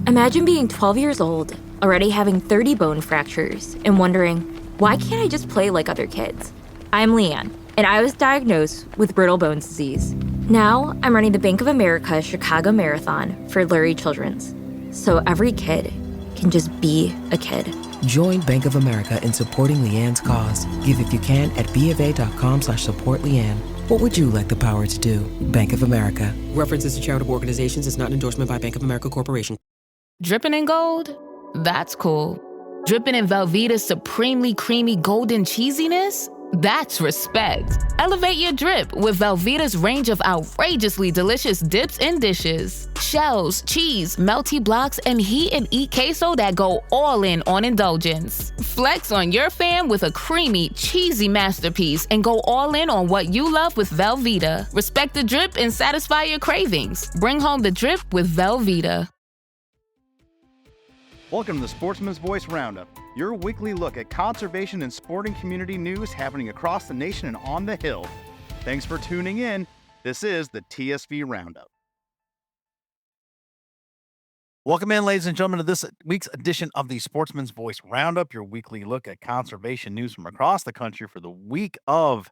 Imagine being 12 years old, already having 30 bone fractures, and wondering, why can't I just play like other kids? I'm Leanne, and I was diagnosed with brittle bones disease. Now, I'm running the Bank of America Chicago Marathon for Lurie Children's, so every kid can just be a kid. Join Bank of America in supporting Leanne's cause. Give if you can at bofa.com/supportLeanne. What would you like the power to do? Bank of America. References to charitable organizations is not an endorsement by Bank of America Corporation. Dripping in gold? That's cool. Dripping in Velveeta's supremely creamy golden cheesiness? That's respect. Elevate your drip with Velveeta's range of outrageously delicious dips and dishes. Shells, cheese, melty blocks, and heat and eat queso that go all in on indulgence. Flex on your fam with a creamy, cheesy masterpiece and go all in on what you love with Velveeta. Respect the drip and satisfy your cravings. Bring home the drip with Velveeta. Welcome to the Sportsman's Voice Roundup, your weekly look at conservation and sporting community news happening across the nation and on the Hill. Thanks for tuning in. This is the TSV Roundup. Welcome in, ladies and gentlemen, to this week's edition of the Sportsman's Voice Roundup, your weekly look at conservation news from across the country for the week of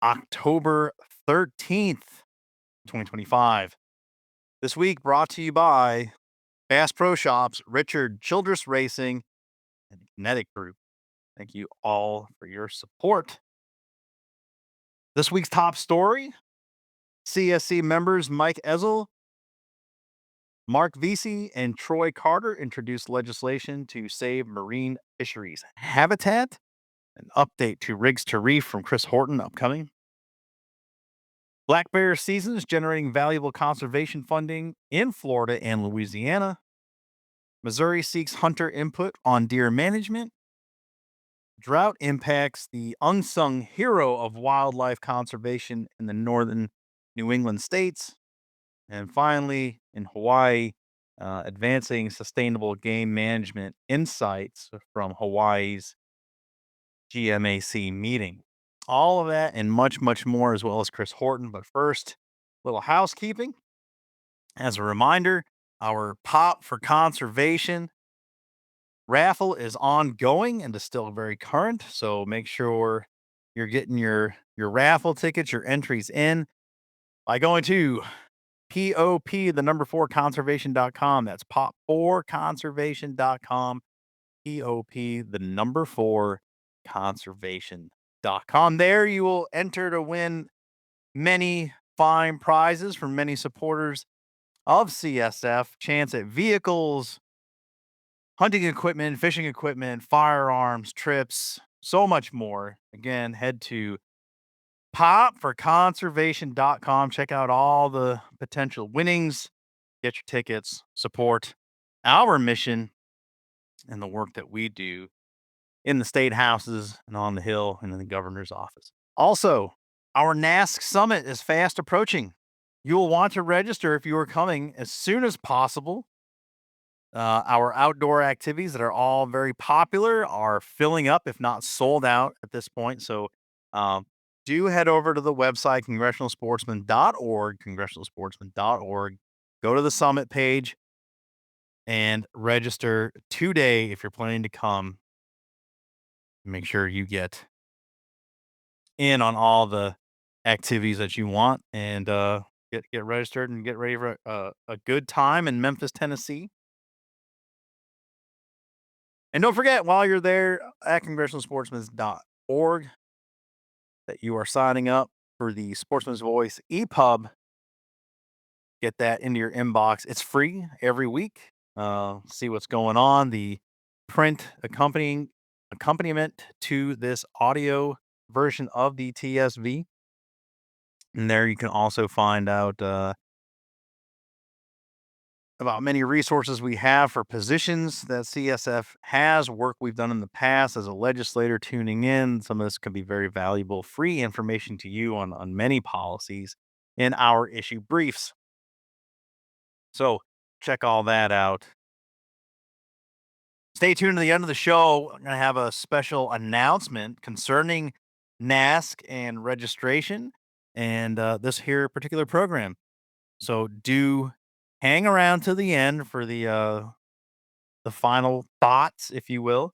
October 13th, 2025. This week brought to you by Bass Pro Shops, Richard Childress Racing, and the Kinetic Group. Thank you all for your support. This week's top story, CSC members Mike Ezel, Mark Vesey, and Troy Carter introduced legislation to save marine fisheries habitat. An update to Rigs to Reef from Chris Horton upcoming. Black bear season is generating valuable conservation funding in Florida and Louisiana. Missouri seeks hunter input on deer management. Drought impacts the unsung hero of wildlife conservation in the northern New England states. And finally, in Hawaii, advancing sustainable game management insights from Hawaii's GMAC meeting. All of that and much, much more, as well as Chris Horton. But first, a little housekeeping. As a reminder, our Pop for Conservation raffle is ongoing and is still very current. So make sure you're getting your raffle tickets, your entries in by going to POP, the number 4 conservation.com. That's pop4conservation.com. POP, the number 4 conservation.com. There you will enter to win many fine prizes from many supporters of CSF, chance at vehicles, hunting equipment, fishing equipment, firearms, trips, so much more. Again, head to popforconservation.com. Check out all the potential winnings, get your tickets, support our mission and the work that we do in the state houses and on the Hill and in the governor's office. Also, our NASC summit is fast approaching. You will want to register if you are coming as soon as possible. Our outdoor activities that are all very popular are filling up, if not sold out at this point. So do head over to the website, congressionalsportsman.org. Go to the summit page and register today if you're planning to come. Make sure you get in on all the activities that you want and get registered and get ready for a good time in Memphis, Tennessee. And don't forget, while you're there at congressionalsportsman.org, that you are signing up for the Sportsman's Voice EPUB. Get that into your inbox. It's free every week. See what's going on. The print accompaniment to this audio version of the TSV. And there you can also find out about many resources we have for positions that CSF has, work we've done in the past as a legislator tuning in. Some of this could be very valuable, free information to you on many policies in our issue briefs. So check all that out. Stay tuned to the end of the show. I'm going to have a special announcement concerning NASC and registration and this here particular program. So do hang around to the end for the the final thoughts, if you will.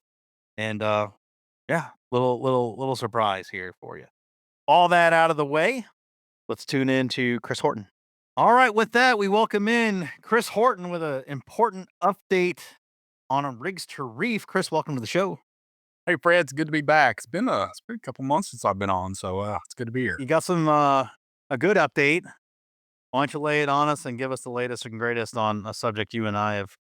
And yeah, little surprise here for you. All that out of the way, let's tune in to Chris Horton. All right, with that, we welcome in Chris Horton with an important update on a rigs to reef. Chris, welcome to the show. Hey, Fred, it's good to be back. It's been a couple months since I've been on, so it's good to be here. You got some a good update. Why don't you lay it on us and give us the latest and greatest on a subject you and I have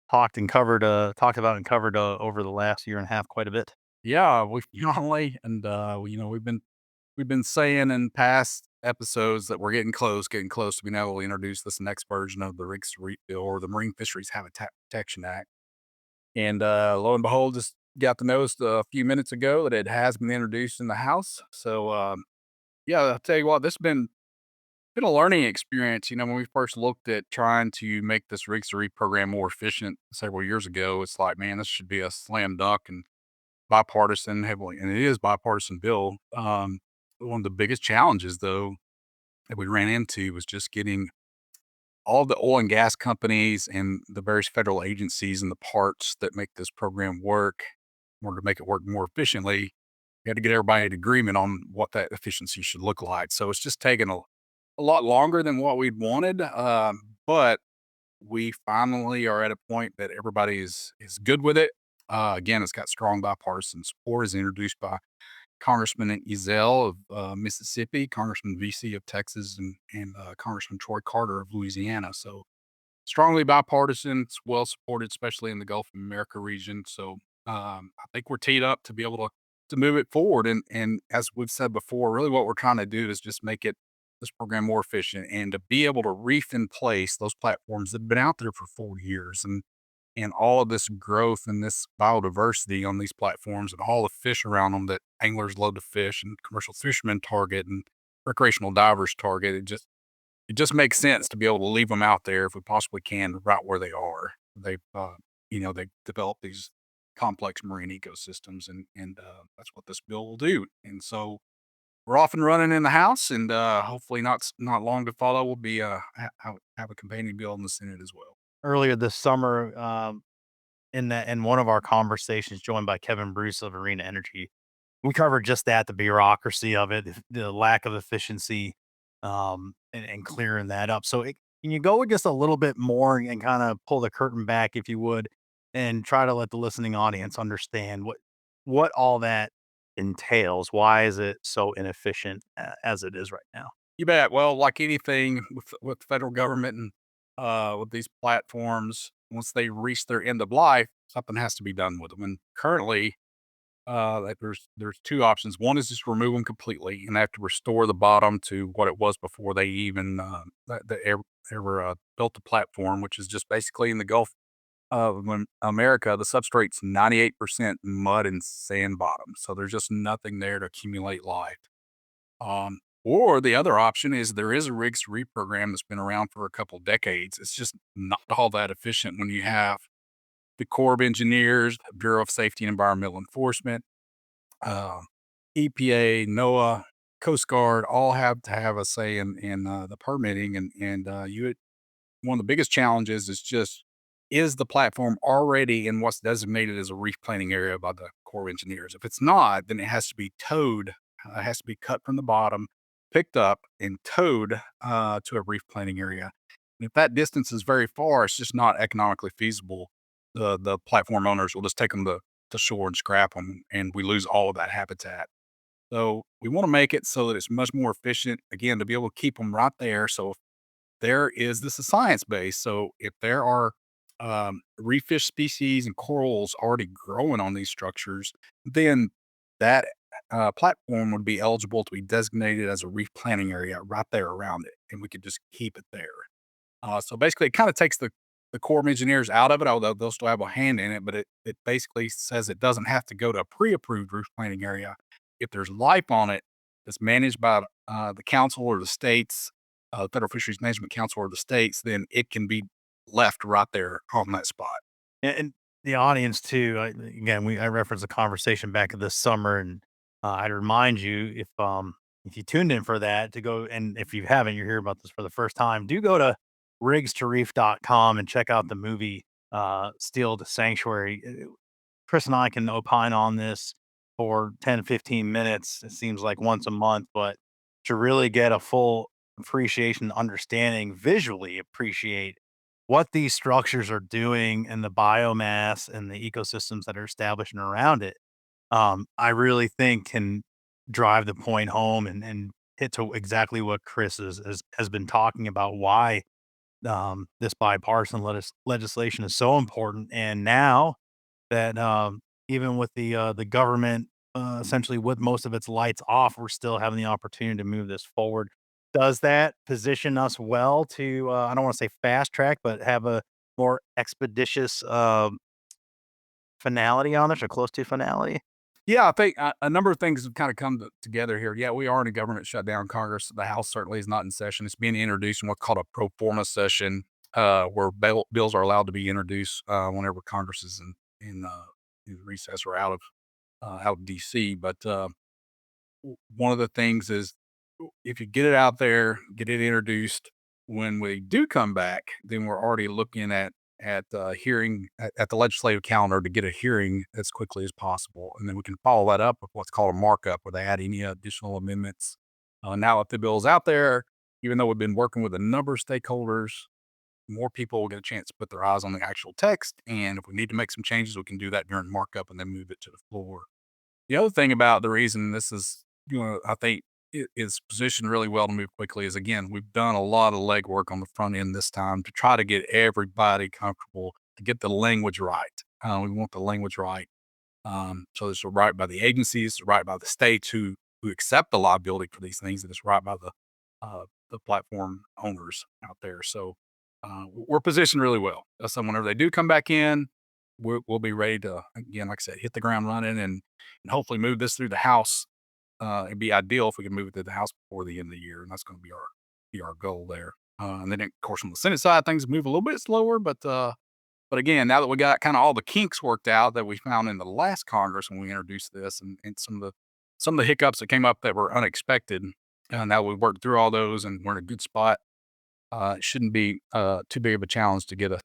talked about and covered over the last year and a half quite a bit. Yeah, we've finally, and we've been saying in past episodes that we're getting close to being able to introduce this next version of the rigs to reef bill, or the Marine Fisheries Habitat Protection Act. And lo and behold, just got the notice a few minutes ago that it has been introduced in the House. So yeah, I'll tell you what, this has been a learning experience. When we first looked at trying to make this rigs to reef program more efficient several years ago, it's like, man, this should be a slam dunk and bipartisan heavily, and it is bipartisan bill. One of the biggest challenges, though, that we ran into was just getting all the oil and gas companies and the various federal agencies and the parts that make this program work, in order to make it work more efficiently. We had to get everybody in agreement on what that efficiency should look like. So it's just taken a lot longer than what we'd wanted, but we finally are at a point that everybody is good with it. Again, it's got strong bipartisan support. It's introduced by Congressman Ezell of Mississippi, Congressman VC of Texas, and Congressman Troy Carter of Louisiana. So strongly bipartisan. It's well supported, especially in the Gulf of America region. So I think we're teed up to be able to move it forward. And as we've said before, really what we're trying to do is just make this program more efficient, and to be able to reef in place those platforms that have been out there for 4 years, and all of this growth and this biodiversity on these platforms, and all the fish around them that anglers love to fish, and commercial fishermen target, and recreational divers target. It just makes sense to be able to leave them out there if we possibly can, right where they are. They've developed these complex marine ecosystems, and that's what this bill will do. And so we're off and running in the House, and hopefully not long to follow. We'll be have a companion bill in the Senate as well. Earlier this summer, in one of our conversations, joined by Kevin Bruce of Arena Energy, we covered just that, the bureaucracy of it, the lack of efficiency, and clearing that up. So can you go just a little bit more and kind of pull the curtain back, if you would, and try to let the listening audience understand what all that entails? Why is it so inefficient as it is right now? You bet. Well, like anything with the federal government and with these platforms, once they reach their end of life, something has to be done with them. And currently, there's two options. One is just remove them completely, and they have to restore the bottom to what it was before they even ever built the platform, which is just basically in the Gulf of America. The substrate's 98% mud and sand bottom, so there's just nothing there to accumulate life. Or the other option is there is a rigs to reef program that's been around for a couple decades. It's just not all that efficient when you have the Corps of Engineers, the Bureau of Safety and Environmental Enforcement, uh, EPA, NOAA, Coast Guard, all have to have a say in the permitting. One of the biggest challenges is the platform already in what's designated as a reef planning area by the Corps of Engineers? If it's not, then it has to be towed. It has to be cut from the bottom, picked up, and towed to a reef planning area. And if that distance is very far, it's just not economically feasible. The platform owners will just take them to shore and scrap them, and we lose all of that habitat. So we want to make it so that it's much more efficient, again, to be able to keep them right there. So if this is science based. So if there are reef fish species and corals already growing on these structures, then that platform would be eligible to be designated as a reef planning area right there around it, and we could just keep it there. So basically, it kind of takes the Corps of Engineers out of it, although they'll still have a hand in it. But it basically says it doesn't have to go to a pre-approved reef planning area. If there's life on it that's managed by the council or the states, Federal Fisheries Management Council or the states, then it can be left right there on that spot. And the audience too. I referenced a conversation back this summer, and I'd remind you, if you tuned in for that, to go, and if you haven't, you're hearing about this for the first time, do go to rigs2reef.com and check out the movie steal the sanctuary. Chris and I can opine on this for 10, 15 minutes. It seems like once a month, but to really get a full appreciation, understanding, visually appreciate what these structures are doing and the biomass and the ecosystems that are established and around it, I really think can drive the point home and hit to exactly what Chris has been talking about, why this bipartisan legislation is so important. And now that even with the government essentially with most of its lights off, we're still having the opportunity to move this forward. Does that position us well to I don't want to say fast track, but have a more expeditious finality on this or close to finality? Yeah, I think a number of things have kind of come together here. Yeah, we are in a government shutdown. Congress, the House certainly is not in session. It's being introduced in what's called a pro forma session, where bills are allowed to be introduced whenever Congress is in recess or out of DC. But one of the things is if you get it out there, get it introduced, when we do come back, then we're already looking at hearing at the legislative calendar to get a hearing as quickly as possible, and then we can follow that up with what's called a markup, where they add any additional amendments. Now, if the bill's out there, even though we've been working with a number of stakeholders, more people will get a chance to put their eyes on the actual text, and if we need to make some changes, we can do that during markup and then move it to the floor. The other thing about the reason this is, I think is positioned really well to move quickly is, again, we've done a lot of legwork on the front end this time to try to get everybody comfortable, to get the language right. We want the language right. So it's right by the agencies, right by the states who accept the liability for these things, and it's right by the platform owners out there. So we're positioned really well. So whenever they do come back in, we'll be ready to, again, like I said, hit the ground running and hopefully move this through the House. It'd be ideal if we could move it through the House before the end of the year, and that's going to be our goal there. And then, of course, on the Senate side, things move a little bit slower, but again, now that we got kind of all the kinks worked out that we found in the last Congress when we introduced this, and some of the hiccups that came up that were unexpected, now we've worked through all those and we're in a good spot. It shouldn't be too big of a challenge to get a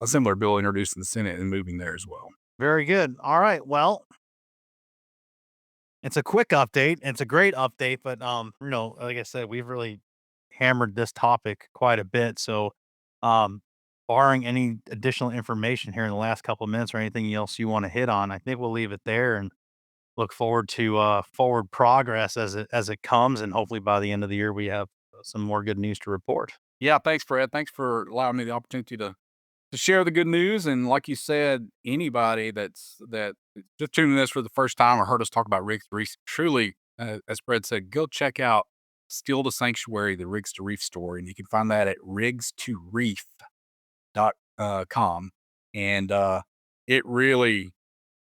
similar bill introduced in the Senate and moving there as well. Very good. All right. Well, it's a quick update. It's a great update, but like I said, we've really hammered this topic quite a bit. So, um, barring any additional information here in the last couple of minutes or anything else you want to hit on, I think we'll leave it there and look forward to forward progress as it comes, and hopefully by the end of the year we have some more good news to report. Yeah, thanks, Fred. Thanks for allowing me the opportunity to share the good news. And like you said, anybody that just tuning this for the first time or heard us talk about Rigs to Reef, truly, as Fred said, go check out Still to Sanctuary, the Rigs to Reef story. And you can find that at rigs2reef.com. And it really,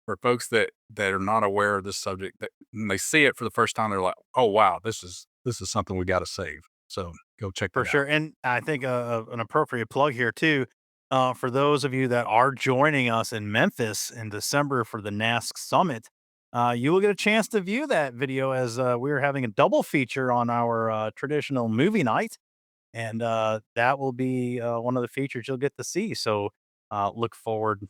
for folks that are not aware of this subject, that when they see it for the first time, they're like, oh, wow, this is something we got to save. So go check For that sure, out. and I think an appropriate plug here too, for those of you that are joining us in Memphis in December for the NASC Summit, you will get a chance to view that video as we're having a double feature on our traditional movie night, and that will be one of the features you'll get to see. So look forward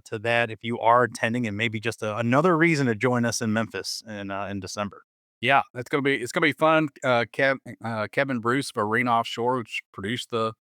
to that if you are attending, and maybe just another reason to join us in Memphis in December. Yeah, it's gonna be fun. Kevin Bruce of Arena Offshore, which produced the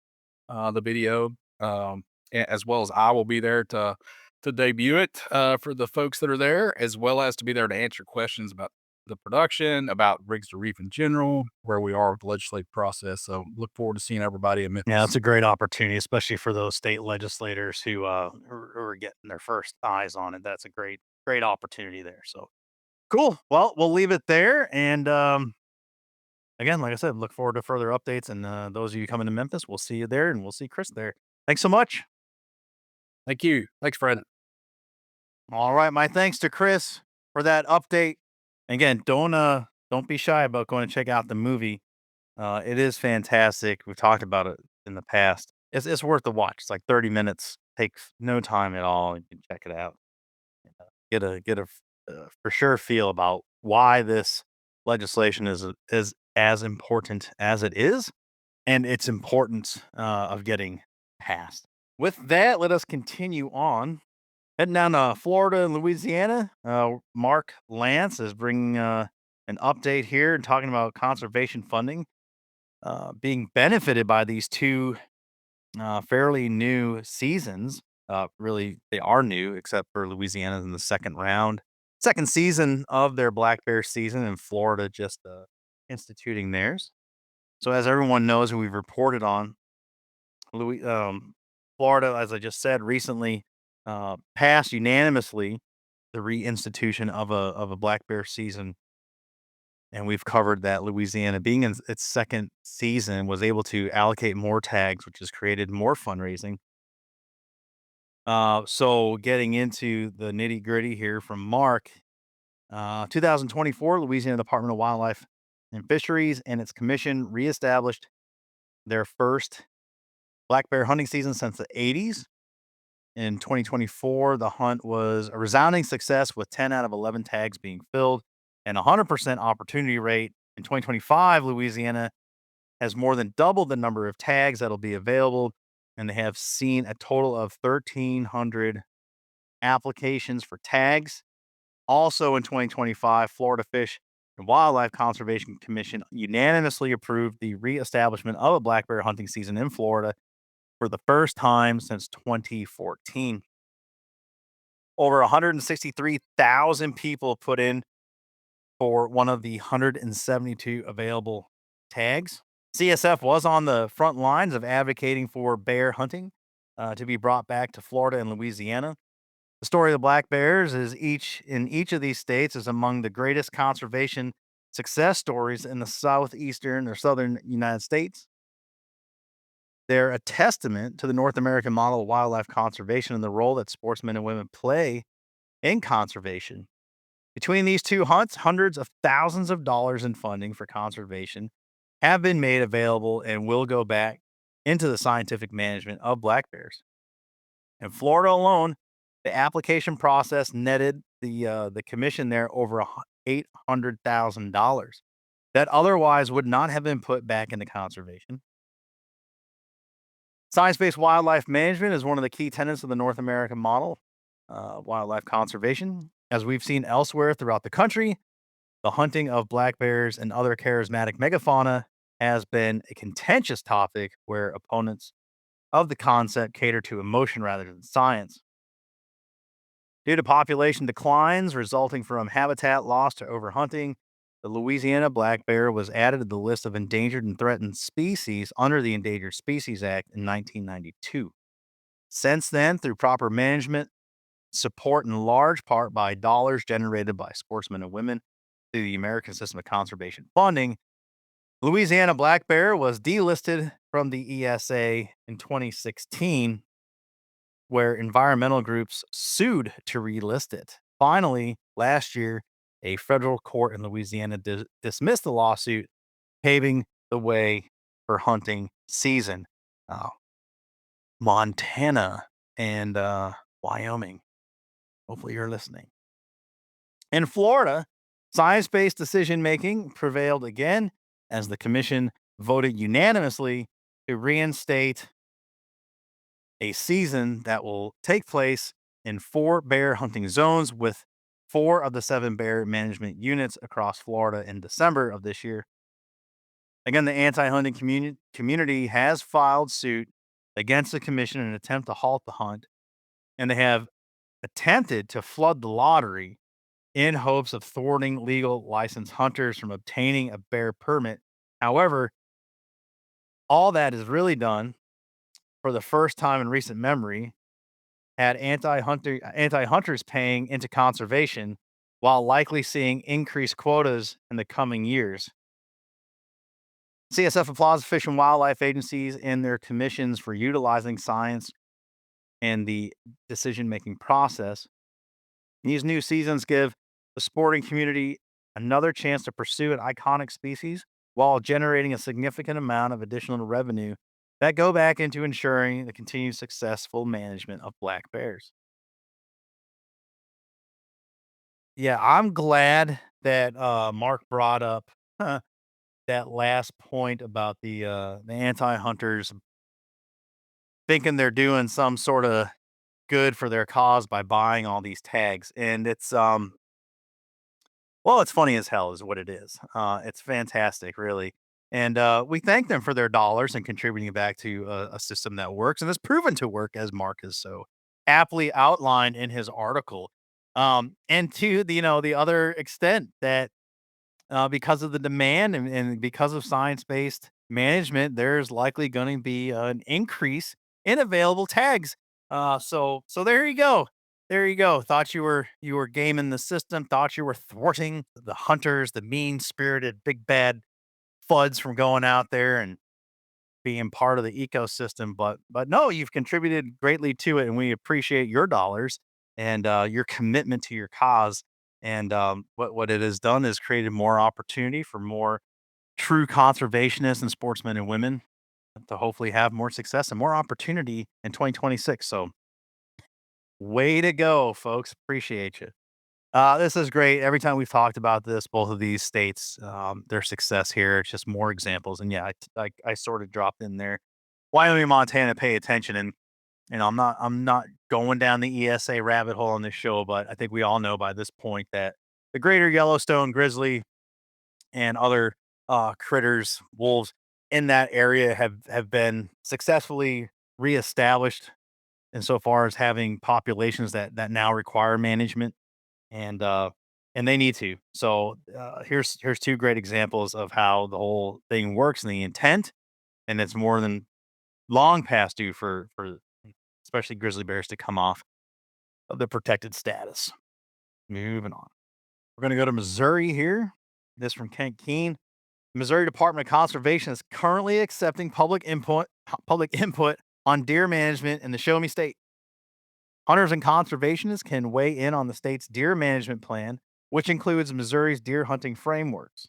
video, as well as I will be there to debut it for the folks that are there, as well as to be there to answer questions about the production, about Rigs to Reef in general, where we are with the legislative process. So look forward to seeing everybody in Yeah, Memphis. that's a great opportunity, especially for those state legislators who are getting their first eyes on it. That's a great opportunity there. So cool. Well, we'll leave it there. And again, like I said, look forward to further updates. And those of you coming to Memphis, we'll see you there, and we'll see Chris there. Thanks so much. Thank you. Thanks, Fred. All right, my thanks to Chris for that update. Again, don't be shy about going to check out the movie. It is fantastic. We've talked about it in the past. It's worth the watch. It's like 30 minutes. Takes no time at all. You can check it out. Get a for sure feel about why this legislation is as important as it is, and its importance of getting passed. With that, let us continue on. Heading down to Florida and Louisiana, Mark Lance is bringing an update here and talking about conservation funding being benefited by these two fairly new seasons. Really, they are new, except for Louisiana in the second season of their black bear season, and Florida just instituting theirs. So, as everyone knows, and we've reported on, Louis, Florida, as I just said, recently passed unanimously the reinstitution of a black bear season, and we've covered that Louisiana, being in its second season, was able to allocate more tags, which has created more fundraising. So getting into the nitty gritty here from Mark, 2024, Louisiana Department of Wildlife and Fisheries and its commission reestablished their first black bear hunting season since the 80s. In 2024, the hunt was a resounding success with 10 out of 11 tags being filled and a 100% opportunity rate. In 2025, Louisiana has more than doubled the number of tags that'll be available, and they have seen a total of 1,300 applications for tags. Also in 2025, Florida Fish and Wildlife Conservation Commission unanimously approved the reestablishment of a black bear hunting season in Florida for the first time since 2014. Over 163,000 people put in for one of the 172 available tags. CSF was on the front lines of advocating for bear hunting to be brought back to Florida and Louisiana. The story of the black bears is each of these states is among the greatest conservation success stories in the southeastern or southern United States. They're a testament to the North American model of wildlife conservation and the role that sportsmen and women play in conservation. Between these two hunts, hundreds of thousands of dollars in funding for conservation have been made available and will go back into the scientific management of black bears. In Florida alone, the application process netted the commission there over $800,000 that otherwise would not have been put back into conservation. Science-based wildlife management is one of the key tenets of the North American model, wildlife conservation. As we've seen elsewhere throughout the country, the hunting of black bears and other charismatic megafauna has been a contentious topic where opponents of the concept cater to emotion rather than science. Due to population declines resulting from habitat loss to overhunting, the Louisiana black bear was added to the list of endangered and threatened species under the Endangered Species Act in 1992. Since then, through proper management, support in large part by dollars generated by sportsmen and women through the American System of Conservation Funding, Louisiana black bear was delisted from the ESA in 2016, where environmental groups sued to relist it. Finally, last year, a federal court in Louisiana dismissed the lawsuit, paving the way for hunting season. Uh, Montana and Wyoming. Hopefully, you're listening. In Florida, science based decision making prevailed again as the commission voted unanimously to reinstate a season that will take place in 4 bear hunting zones with 4 of the 7 bear management units across Florida in December of this year. Again, the anti hunting community has filed suit against the commission in an attempt to halt the hunt, and they have attempted to flood the lottery in hopes of thwarting legal licensed hunters from obtaining a bear permit. However, all that is really done for the first time in recent memory had anti-hunters paying into conservation while likely seeing increased quotas in the coming years. CSF applauds fish and wildlife agencies and their commissions for utilizing science and the decision-making process. These new seasons give the sporting community another chance to pursue an iconic species while generating a significant amount of additional revenue that go back into ensuring the continued successful management of black bears. Yeah, I'm glad that Mark brought up that last point about the anti-hunters thinking they're doing some sort of good for their cause by buying all these tags. And it's well, it's funny as hell is what it is. It's fantastic, really. And we thank them for their dollars and contributing back to a system that works and has proven to work, as Mark has so aptly outlined in his article. And to the, the other extent that because of the demand and because of science-based management, there's likely going to be an increase in available tags. So there you go. There you go. Thought you were gaming the system. Thought you were thwarting the hunters, the mean-spirited big bad fuds from going out there and being part of the ecosystem. But no, you've contributed greatly to it, and we appreciate your dollars and your commitment to your cause. And what it has done is created more opportunity for more true conservationists and sportsmen and women to hopefully have more success and more opportunity in 2026. So, way to go, folks! Appreciate you. This is great. Every time we've talked about this, both of these states, their success here, it's just more examples. And yeah, I sort of dropped in there. Wyoming, Montana, pay attention. And I'm not going down the ESA rabbit hole on this show, but I think we all know by this point that the greater Yellowstone grizzly and other critters, wolves in that area have been successfully reestablished insofar as having populations that now require management and and they need to. So here's two great examples of how the whole thing works and the intent, and it's more than long past due for especially grizzly bears to come off of the protected status. Moving on, we're gonna go to Missouri here. This from Kent Keene. Missouri Department of Conservation is currently accepting public input on deer management in the Show Me State. Hunters and conservationists can weigh in on the state's deer management plan, which includes Missouri's deer hunting frameworks.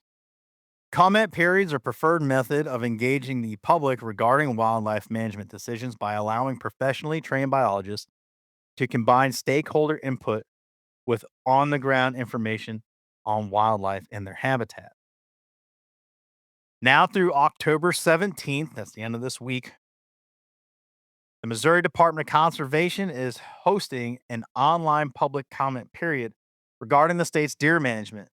Comment periods are preferred method of engaging the public regarding wildlife management decisions by allowing professionally trained biologists to combine stakeholder input with on-the-ground information on wildlife and their habitat. Now through October 17th, that's the end of this week, the Missouri Department of Conservation is hosting an online public comment period regarding the state's deer management.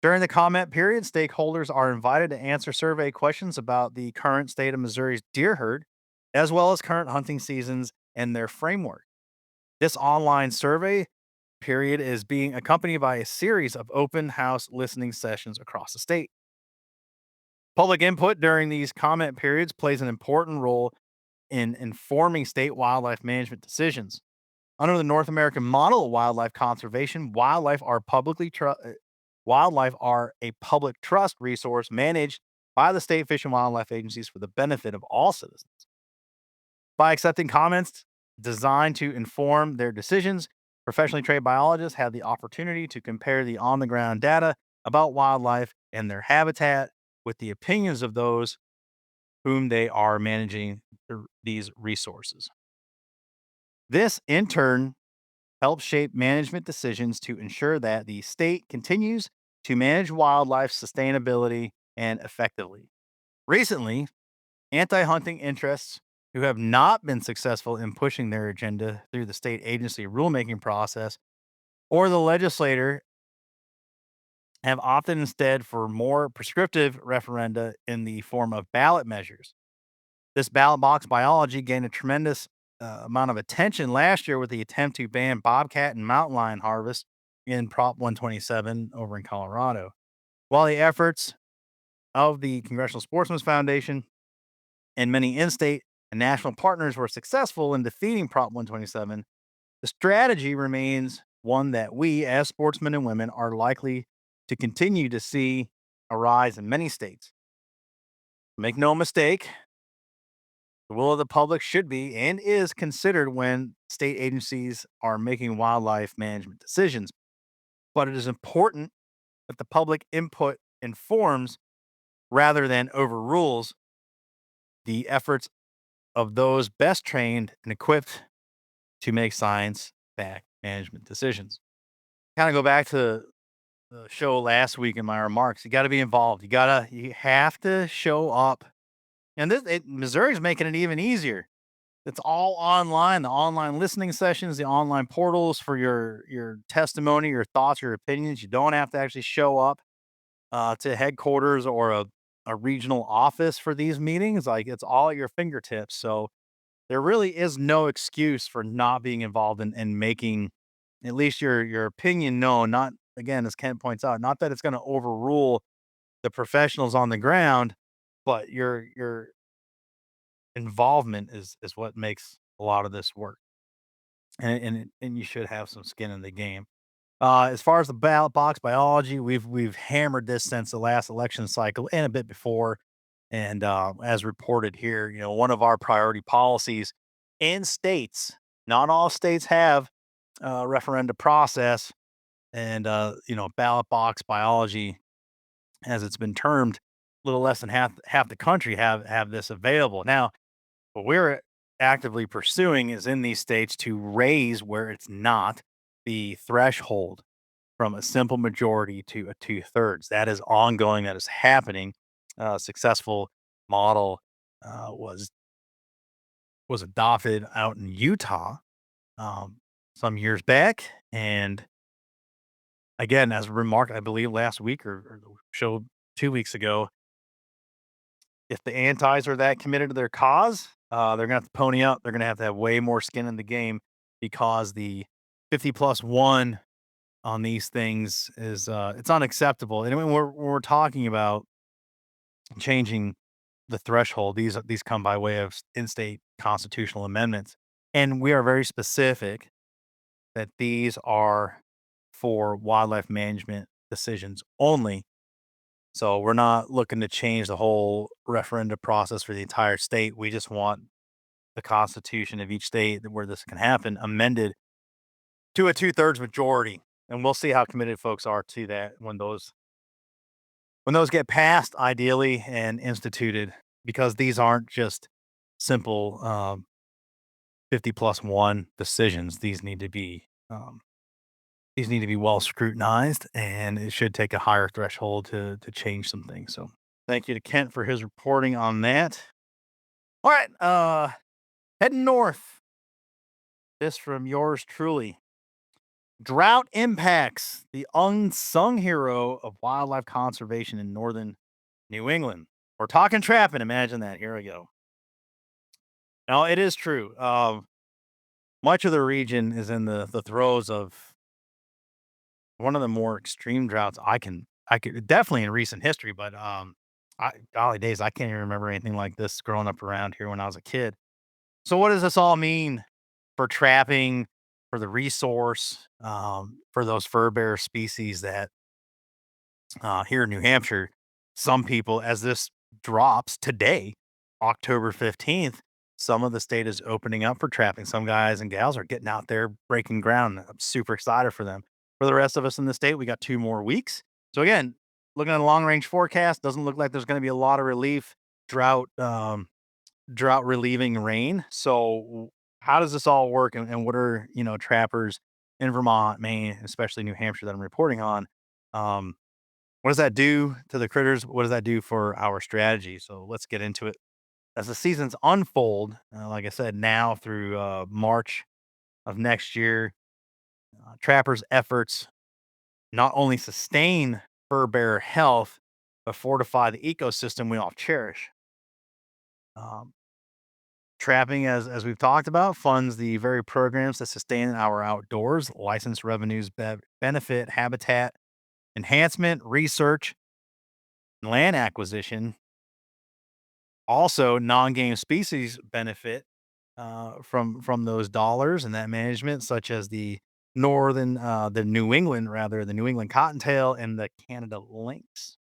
During the comment period, stakeholders are invited to answer survey questions about the current state of Missouri's deer herd, as well as current hunting seasons and their framework. This online survey period is being accompanied by a series of open house listening sessions across the state. Public input during these comment periods plays an important role in informing state wildlife management decisions. Under the North American model of wildlife conservation, wildlife are a public trust resource managed by the state fish and wildlife agencies for the benefit of all citizens. By accepting comments designed to inform their decisions, professionally trained biologists have the opportunity to compare the on-the-ground data about wildlife and their habitat with the opinions of those whom they are managing these resources. This, in turn, helps shape management decisions to ensure that the state continues to manage wildlife sustainability and effectively. Recently, anti-hunting interests who have not been successful in pushing their agenda through the state agency rulemaking process or the legislator have opted instead for more prescriptive referenda in the form of ballot measures. This ballot box biology gained a tremendous amount of attention last year with the attempt to ban bobcat and mountain lion harvest in Prop 127 over in Colorado. While the efforts of the Congressional Sportsmen's Foundation and many in-state and national partners were successful in defeating Prop 127, the strategy remains one that we, as sportsmen and women, are likely to continue to see arise in many states. Make no mistake, the will of the public should be and is considered when state agencies are making wildlife management decisions. But it is important that the public input informs rather than overrules the efforts of those best trained and equipped to make science-backed management decisions. Kind of go back to the show last week in my remarks. You got to be involved. You have to show up. And Missouri's making it even easier. It's all online. The online listening sessions, the online portals for your testimony, your thoughts, your opinions. You don't have to actually show up to headquarters or a regional office for these meetings. Like it's all at your fingertips. So there really is no excuse for not being involved in making at least your opinion known. Not again, as Kent points out, not that it's going to overrule the professionals on the ground, but your involvement is what makes a lot of this work. And you should have some skin in the game. As far as the ballot box biology, we've hammered this since the last election cycle and a bit before. And as reported here, one of our priority policies in states, not all states have a referenda process, and ballot box biology, as it's been termed, a little less than half the country have this available now. What we're actively pursuing is in these states to raise where it's not the threshold from a simple majority to a two-thirds. That is ongoing. That is happening. Successful model was adopted out in Utah some years back, and again, as remarked, I believe last week or the show 2 weeks ago, if the antis are that committed to their cause, they're gonna have to pony up. They're gonna have to have way more skin in the game because the 50 plus one on these things is it's unacceptable. And when we're talking about changing the threshold, these come by way of in-state constitutional amendments, and we are very specific that these are for wildlife management decisions only. So we're not looking to change the whole referenda process for the entire state. We just want the constitution of each state where this can happen amended to a two-thirds majority. And we'll see how committed folks are to that when those get passed, ideally, and instituted, because these aren't just simple 50 plus one decisions. These need to be well scrutinized, and it should take a higher threshold to change some things. So thank you to Kent for his reporting on that. All right, heading north. This from yours truly. Drought impacts the unsung hero of wildlife conservation in northern New England. We're talking trapping. Imagine that. Here we go. Now, it is true. Much of the region is in the throes of one of the more extreme droughts I could definitely in recent history, but golly days, I can't even remember anything like this growing up around here when I was a kid. So, what does this all mean for trapping, for the resource, for those fur bearer species that here in New Hampshire, some people, as this drops today, October 15th, some of the state is opening up for trapping. Some guys and gals are getting out there breaking ground. I'm super excited for them. For the rest of us in the state, we got 2 more weeks. So again, looking at a long range forecast, doesn't look like there's going to be a lot of relief, drought, drought relieving rain. So how does this all work? And what are, trappers in Vermont, Maine, especially New Hampshire that I'm reporting on? What does that do to the critters? What does that do for our strategy? So let's get into it. As the seasons unfold, like I said, now through March of next year, trappers' efforts not only sustain fur bearer health, but fortify the ecosystem we all cherish. Um, Trapping, as we've talked about, funds the very programs that sustain our outdoors. License revenues benefit habitat enhancement, research, and land acquisition. Also, non-game species benefit from those dollars and that management, such as the New England, rather the New England cottontail and the Canada lynx.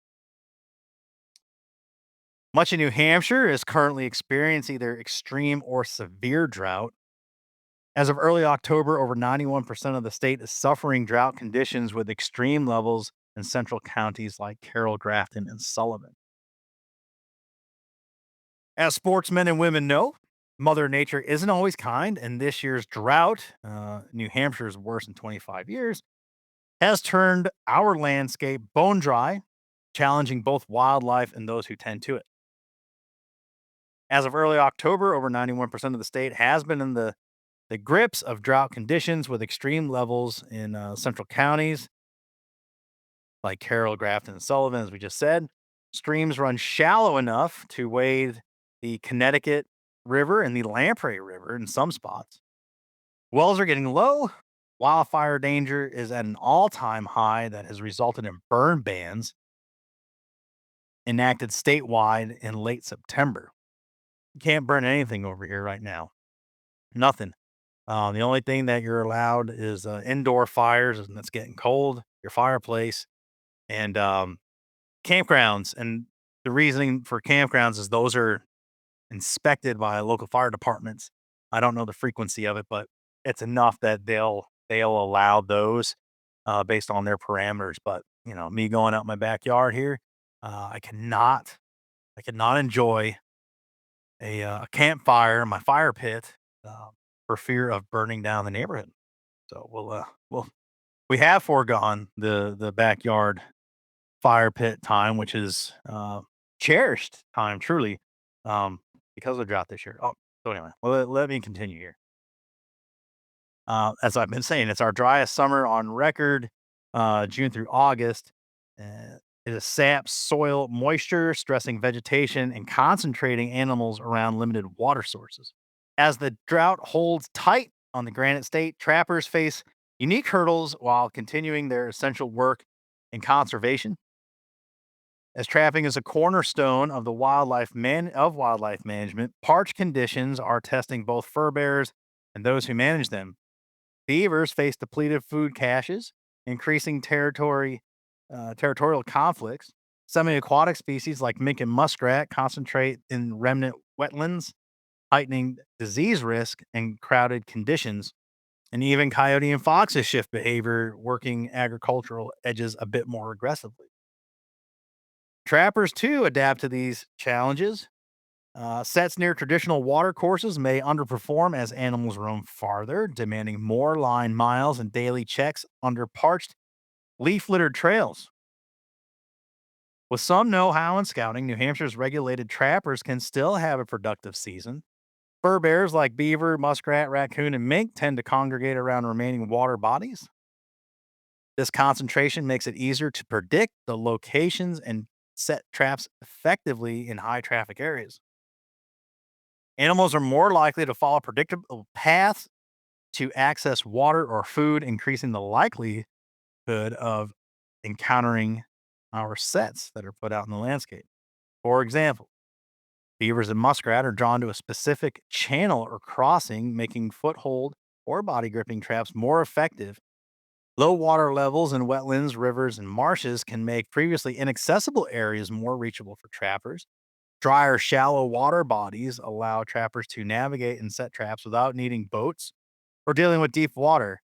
Much of New Hampshire is currently experiencing either extreme or severe drought. As of early October, over 91% of the state is suffering drought conditions with extreme levels in central counties like Carroll, Grafton, and Sullivan. As sportsmen and women know, Mother Nature isn't always kind, and this year's drought, New Hampshire's worst in 25 years, has turned our landscape bone dry, challenging both wildlife and those who tend to it. As of early October, over 91% of the state has been in the grips of drought conditions with extreme levels in central counties like Carroll, Grafton, and Sullivan, as we just said. Streams run shallow enough to wade the Connecticut River and the Lamprey River in some spots. Wells are getting low. Wildfire danger is at an all-time high that has resulted in burn bans enacted statewide in late September. You can't burn anything over here right now. Nothing. The only thing that you're allowed is indoor fires, and that's getting cold, your fireplace, and campgrounds. And the reasoning for campgrounds is those are inspected by local fire departments. I don't know the frequency of it, but it's enough that they'll allow those based on their parameters. But me going out my backyard here, I cannot enjoy a campfire, my fire pit, for fear of burning down the neighborhood. So we have foregone the backyard fire pit time, which is cherished time, truly, because of the drought this year. Oh, so anyway, well, let me continue here. As I've been saying, it's our driest summer on record, June through August. It is saps soil moisture, stressing vegetation, and concentrating animals around limited water sources. As the drought holds tight on the Granite State, trappers face unique hurdles while continuing their essential work in conservation. As trapping is a cornerstone of the wildlife management, parch conditions are testing both furbearers and those who manage them. Beavers face depleted food caches, increasing territorial conflicts. Semi-aquatic species like mink and muskrat concentrate in remnant wetlands, heightening disease risk and crowded conditions. And even coyote and foxes shift behavior, working agricultural edges a bit more aggressively. Trappers, too, adapt to these challenges. Sets near traditional water courses may underperform as animals roam farther, demanding more line miles and daily checks under parched, leaf-littered trails. With some know-how in scouting, New Hampshire's regulated trappers can still have a productive season. Fur bears like beaver, muskrat, raccoon, and mink tend to congregate around remaining water bodies. This concentration makes it easier to predict the locations and set traps effectively in high-traffic areas. Animals are more likely to follow predictable paths to access water or food, increasing the likelihood of encountering our sets that are put out in the landscape. For example, beavers and muskrat are drawn to a specific channel or crossing, making foothold or body gripping traps more effective. Low water levels in wetlands, rivers, and marshes can make previously inaccessible areas more reachable for trappers. Drier, shallow water bodies allow trappers to navigate and set traps without needing boats or dealing with deep water.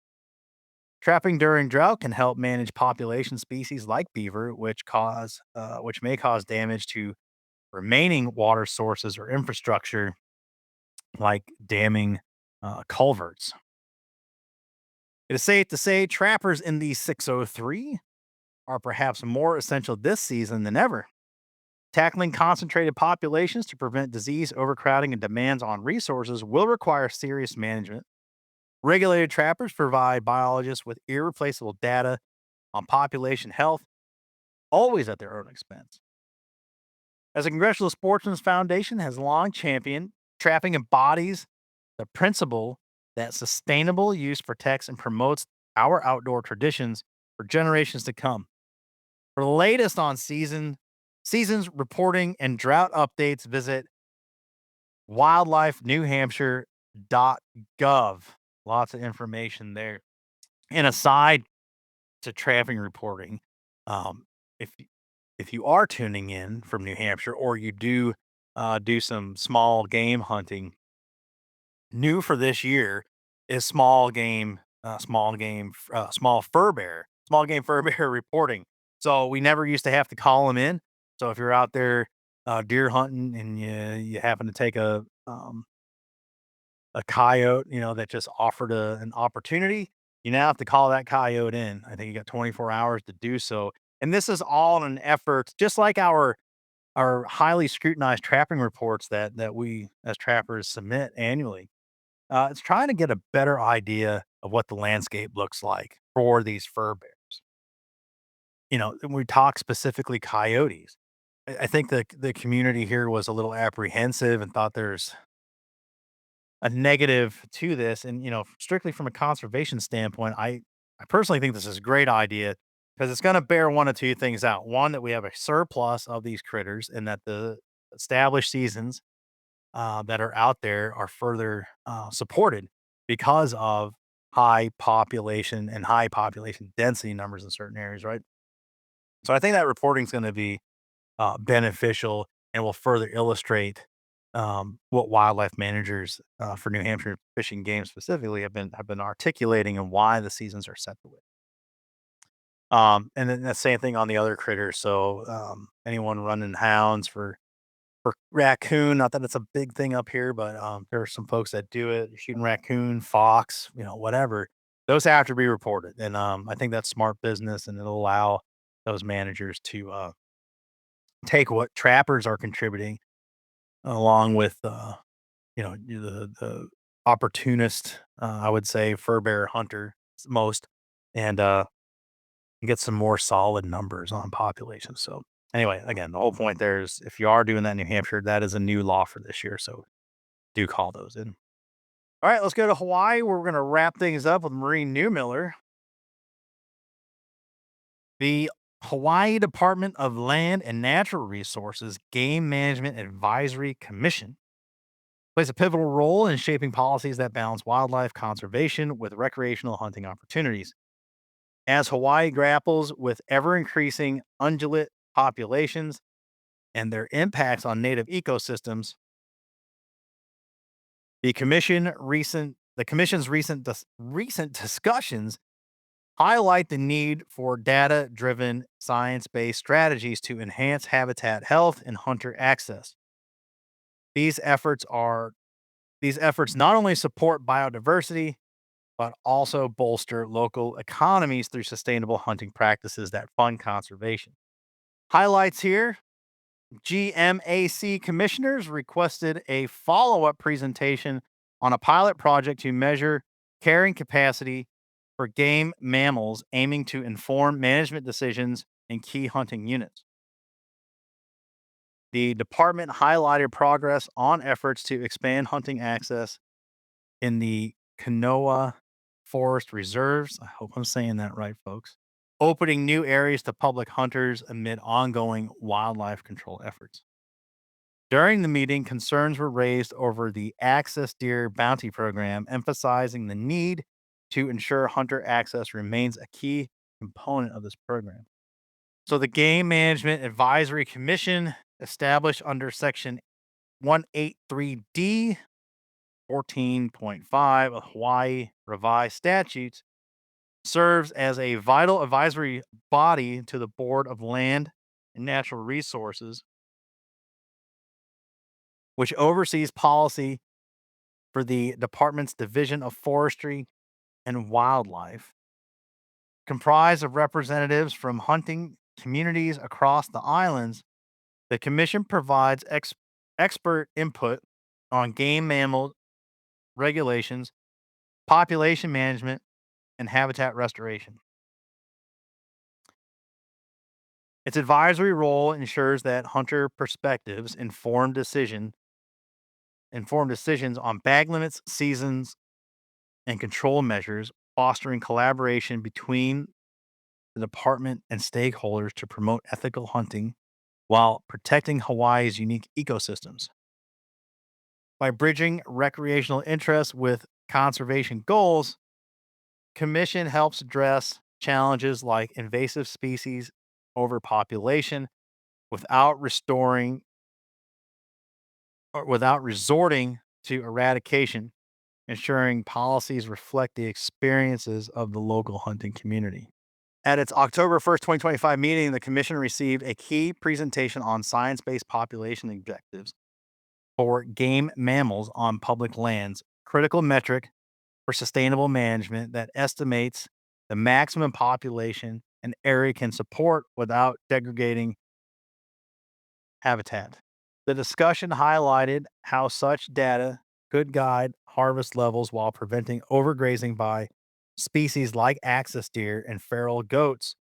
Trapping during drought can help manage population species like beaver, which may cause damage to remaining water sources or infrastructure, like damming culverts. It is safe to say trappers in the 603 are perhaps more essential this season than ever. Tackling concentrated populations to prevent disease, overcrowding, and demands on resources will require serious management. Regulated trappers provide biologists with irreplaceable data on population health, always at their own expense. As the Congressional Sportsmen's Foundation has long championed, trapping embodies the principle that sustainable use protects and promotes our outdoor traditions for generations to come. For the latest on seasons reporting and drought updates, visit wildlifenewhampshire.gov. Lots of information there. And aside to trapping reporting, if you are tuning in from New Hampshire or you do some small game hunting, new for this year is small game fur bear reporting. So we never used to have to call them in. So if you're out there deer hunting and you happen to take a coyote, that just offered an opportunity, you now have to call that coyote in. I think you got 24 hours to do so. And this is all in an effort, just like our are highly scrutinized trapping reports that we as trappers submit annually. It's trying to get a better idea of what the landscape looks like for these fur bears. And we talk specifically coyotes. I think the community here was a little apprehensive and thought there's a negative to this. And strictly from a conservation standpoint, I personally think this is a great idea because it's going to bear one of two things out. One, that we have a surplus of these critters, and that the established seasons that are out there are further supported because of high population and high population density numbers in certain areas, right? So I think that reporting is going to be beneficial and will further illustrate what wildlife managers for New Hampshire fishing game specifically have been articulating, and why the seasons are set the way. And then the same thing on the other critters. So anyone running hounds for raccoon, not that it's a big thing up here, but there are some folks that do it. You're shooting raccoon, fox, whatever. Those have to be reported, and I think that's smart business, and it'll allow those managers to take what trappers are contributing, along with the opportunist, I would say, fur bearer hunter most, and get some more solid numbers on population. So anyway, again, the whole point there is, if you are doing that in New Hampshire, that is a new law for this year. So do call those in. All right, let's go to Hawaii, where we're going to wrap things up with Maureen Newmiller. The Hawaii Department of Land and Natural Resources Game Management Advisory Commission plays a pivotal role in shaping policies that balance wildlife conservation with recreational hunting opportunities. As Hawaii grapples with ever increasing ungulate populations and their impacts on native ecosystems, the commission's recent discussions highlight the need for data-driven, science-based strategies to enhance habitat health and hunter access. These efforts not only support biodiversity, but also bolster local economies through sustainable hunting practices that fund conservation. Highlights here: GMAC commissioners requested a follow up presentation on a pilot project to measure carrying capacity for game mammals, aiming to inform management decisions in key hunting units. The department highlighted progress on efforts to expand hunting access in the Kanoa Forest Reserves. I hope I'm saying that right, folks. Opening new areas to public hunters amid ongoing wildlife control efforts. During the meeting, concerns were raised over the Access Deer Bounty Program, emphasizing the need to ensure hunter access remains a key component of this program. So, the Game Management Advisory Commission, established under Section 183D 14.5 of Hawaii Revised Statutes, serves as a vital advisory body to the Board of Land and Natural Resources, which oversees policy for the department's Division of Forestry and Wildlife. Comprised of representatives from hunting communities across the islands, the commission provides expert input on game mammal regulations, population management, and habitat restoration. Its advisory role ensures that hunter perspectives inform decisions on bag limits, seasons, and control measures, fostering collaboration between the department and stakeholders to promote ethical hunting while protecting Hawaii's unique ecosystems. By bridging recreational interests with conservation goals, Commission helps address challenges like invasive species overpopulation without without resorting to eradication, ensuring policies reflect the experiences of the local hunting community. At its October 1st, 2025 meeting, the commission received a key presentation on science-based population objectives for game mammals on public lands, critical metric for sustainable management that estimates the maximum population an area can support without degrading habitat. The discussion highlighted how such data could guide harvest levels while preventing overgrazing by species like axis deer and feral goats,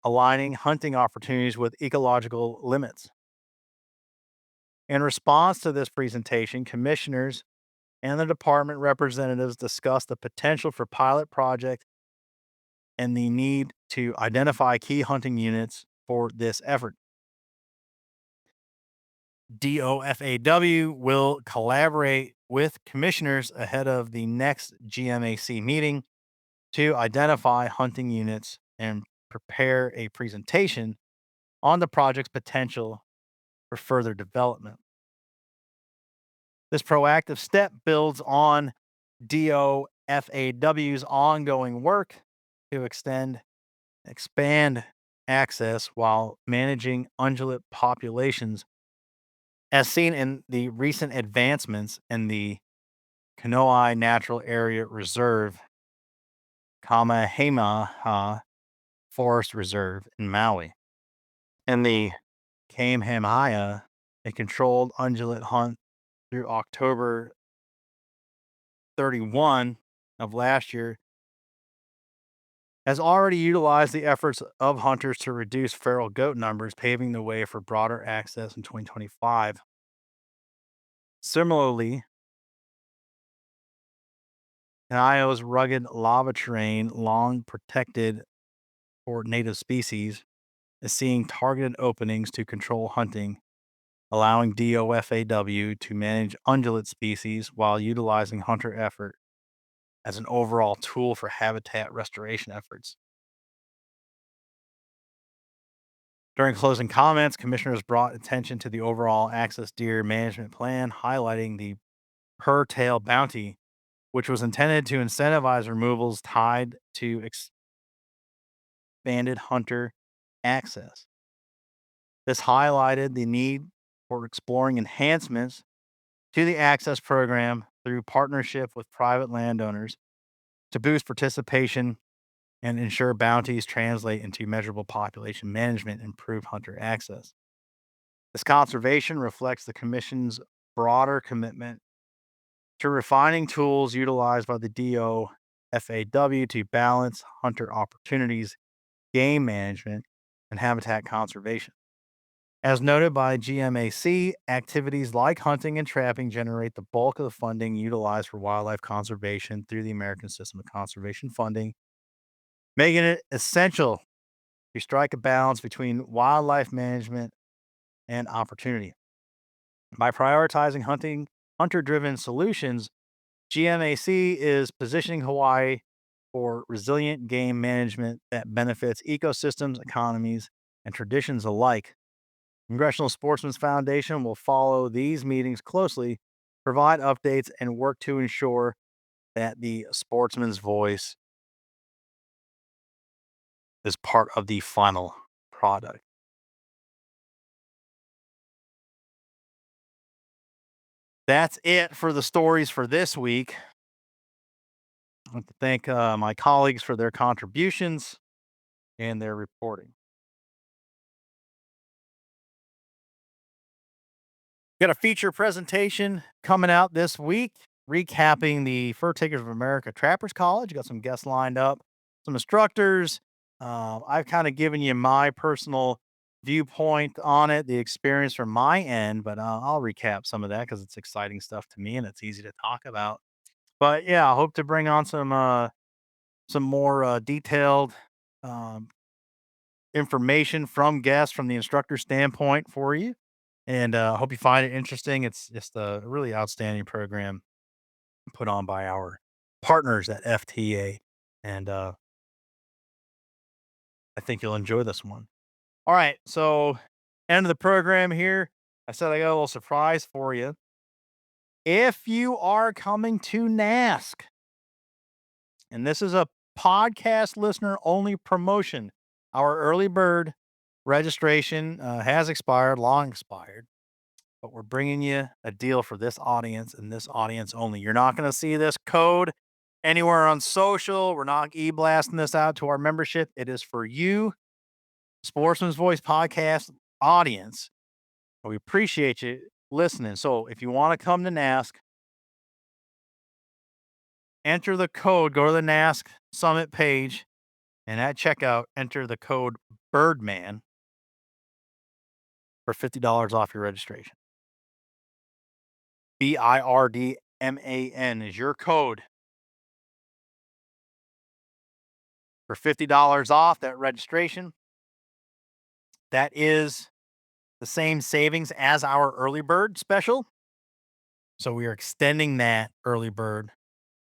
aligning hunting opportunities with ecological limits. In response to this presentation, commissioners and the department representatives discussed the potential for pilot project and the need to identify key hunting units for this effort. DOFAW will collaborate with commissioners ahead of the next GMAC meeting to identify hunting units and prepare a presentation on the project's potential for further development. This proactive step builds on DOFAW's ongoing work to expand access while managing ungulate populations, as seen in the recent advancements in the Kanoai Natural Area Reserve, Kamehameha Forest Reserve in Maui, and the Kamehameha, a controlled ungulate hunt through October 31 of last year, has already utilized the efforts of hunters to reduce feral goat numbers, paving the way for broader access in 2025. Similarly, Ohio's rugged lava terrain, long protected for native species, is seeing targeted openings to control hunting, allowing DOFAW to manage ungulate species while utilizing hunter effort as an overall tool for habitat restoration efforts. During closing comments, commissioners brought attention to the overall axis deer management plan, highlighting the per tail bounty, which was intended to incentivize removals tied to expanded hunter access. This highlighted the need for exploring enhancements to the access program through partnership with private landowners to boost participation and ensure bounties translate into measurable population management and improve hunter access. This conservation reflects the Commission's broader commitment to refining tools utilized by the DOFAW to balance hunter opportunities, game management, and habitat conservation. As noted by GMAC, activities like hunting and trapping generate the bulk of the funding utilized for wildlife conservation through the American System of Conservation Funding, making it essential to strike a balance between wildlife management and opportunity. By prioritizing hunter-driven solutions, GMAC is positioning Hawaii for resilient game management that benefits ecosystems, economies, and traditions alike. Congressional Sportsmen's Foundation will follow these meetings closely, provide updates, and work to ensure that the sportsman's voice is part of the final product. That's it for the stories for this week. I want to thank my colleagues for their contributions and their reporting. Got a feature presentation coming out this week, recapping the Fur Takers of America Trappers College. Got some guests lined up, some instructors. I've kind of given you my personal viewpoint on it, the experience from my end, but I'll recap some of that because it's exciting stuff to me and it's easy to talk about. But yeah, I hope to bring on some more detailed information from guests from the instructor standpoint for you. And I hope you find it interesting. It's just a really outstanding program put on by our partners at FTA. And I think you'll enjoy this one. All right. So, end of the program here. I said I got a little surprise for you. If you are coming to NASC, and this is a podcast listener only promotion, our early bird registration has expired, long expired. But we're bringing you a deal for this audience and this audience only. You're not going to see this code anywhere on social. We're not e-blasting this out to our membership. It is for you, Sportsman's Voice podcast audience. We appreciate you listening. So if you want to come to NASC, enter the code, go to the NASC Summit page, and at checkout, enter the code BIRDMAN for $50 off your registration. BIRDMAN is your code for $50 off that registration. That is the same savings as our early bird special. So we are extending that early bird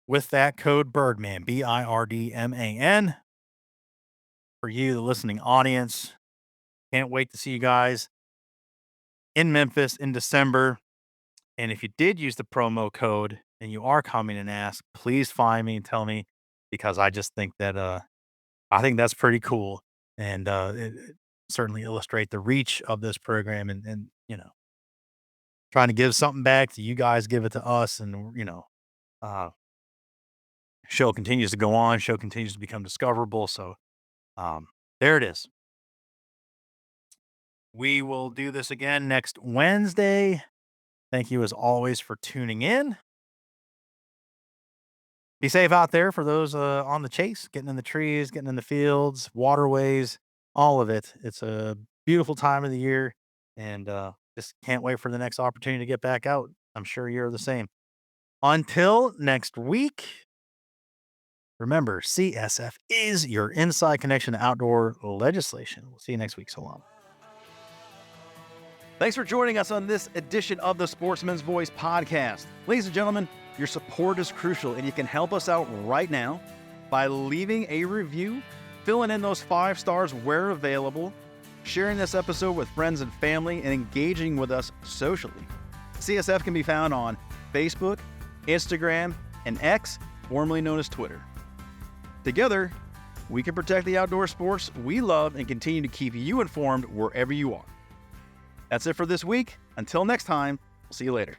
with that code BIRDMAN, BIRDMAN, for you, the listening audience. Can't wait to see you guys in Memphis in December. And if you did use the promo code and you are coming and ask, please find me and tell me, because I just think that I think that's pretty cool, and it certainly illustrate the reach of this program, and trying to give something back to you guys, give it to us, and show continues to go on, show continues to become discoverable. So there it is. We will do this again next Wednesday. Thank you as always for tuning in. Be safe out there for those on the chase, getting in the trees, getting in the fields, waterways, all of it. It's a beautiful time of the year, and just can't wait for the next opportunity to get back out. I'm sure you're the same. Until next week, remember, CSF is your inside connection to outdoor legislation. We'll see you next week. So long. Thanks for joining us on this edition of the Sportsman's Voice podcast. Ladies and gentlemen, your support is crucial, and you can help us out right now by leaving a review, filling in those 5 stars where available, sharing this episode with friends and family, and engaging with us socially. CSF can be found on Facebook, Instagram, and X, formerly known as Twitter. Together, we can protect the outdoor sports we love and continue to keep you informed wherever you are. That's it for this week. Until next time, we'll see you later.